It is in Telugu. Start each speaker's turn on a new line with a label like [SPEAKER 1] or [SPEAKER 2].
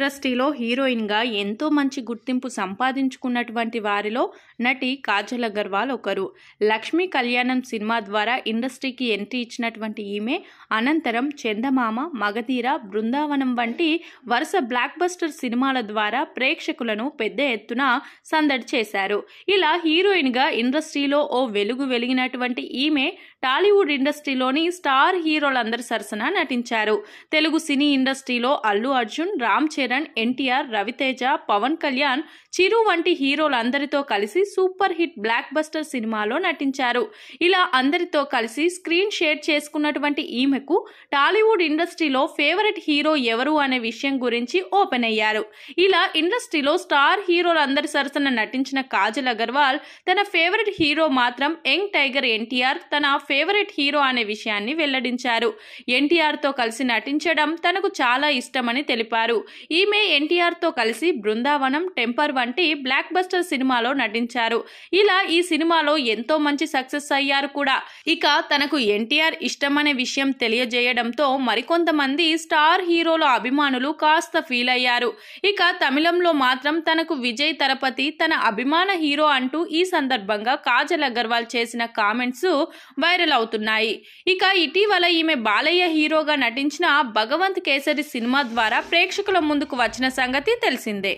[SPEAKER 1] ఇండస్ట్రీలో హీరోయిన్గా ఎంతో మంచి గుర్తింపు సంపాదించుకున్నటువంటి వారిలో నటి కాజల్ అగర్వాల్ ఒకరు. లక్ష్మీ కళ్యాణం సినిమా ద్వారా ఇండస్ట్రీకి ఎంట్రీ ఇచ్చినటువంటి ఈమె అనంతరం చందమామ, మగధీర, బృందావనం వంటి వరుస బ్లాక్ బస్టర్ సినిమాల ద్వారా ప్రేక్షకులను పెద్ద ఎత్తున సందడి చేశారు. ఇలా హీరోయిన్గా ఇండస్ట్రీలో ఓ వెలుగు వెలిగినటువంటి ఈమె టాలీవుడ్ ఇండస్ట్రీలోని స్టార్ హీరోలందరి సరసన నటించారు. తెలుగు సినీ ఇండస్ట్రీలో అల్లు అర్జున్, రామ్ చరణ్, ఎన్టీఆర్, రవితేజ, పవన్ కళ్యాణ్, చిరు వంటి హీరోలందరితో కలిసి సూపర్ హిట్ బ్లాక్ బస్టర్ సినిమాలో నటించారు. ఇలా అందరితో కలిసి స్క్రీన్ షేర్ చేసుకున్నటువంటి ఈమెకు టాలీవుడ్ ఇండస్ట్రీలో ఫేవరెట్ హీరో ఎవరు అనే విషయం గురించి ఓపెన్ అయ్యారు. ఇలా ఇండస్ట్రీలో స్టార్ హీరోలందరి సరసన నటించిన కాజల్ అగర్వాల్ తన ఫేవరెట్ హీరో మాత్రం యంగ్ టైగర్ ఎన్టీఆర్ తన ఫేవరెట్ హీరో అనే విషయాన్ని వెల్లడించారు. ఎన్టీఆర్ తో కలిసి నటించడం తనకు చాలా ఇష్టమని తెలిపారు. ఈమె ఎన్టీఆర్ తో కలిసి బృందావనం, టెంపర్ వంటి బ్లాక్ బస్టర్ సినిమాలో నటించారు. ఇలా ఈ సినిమాలో ఎంతో మంచి సక్సెస్ అయ్యారు కూడా. ఇక తనకు ఎన్టీఆర్ ఇష్టమనే విషయం తెలియజేయడంతో మరికొంతమంది స్టార్ హీరోల అభిమానులు కాస్త ఫీల్ అయ్యారు. ఇక తమిళంలో మాత్రం తనకు విజయ్ తలపతి తన అభిమాన హీరో అంటూ ఈ సందర్భంగా కాజల్ అగర్వాల్ చేసిన కామెంట్స్ వైరల్ అవుతున్నాయి. ఇక ఇటీవల ఈమె బాలయ్య హీరోగా నటించిన భగవంత్ కేసరి సినిమా ద్వారా ప్రేక్షకుల ముందుకు వచ్చిన సంగతి తెలిసిందే.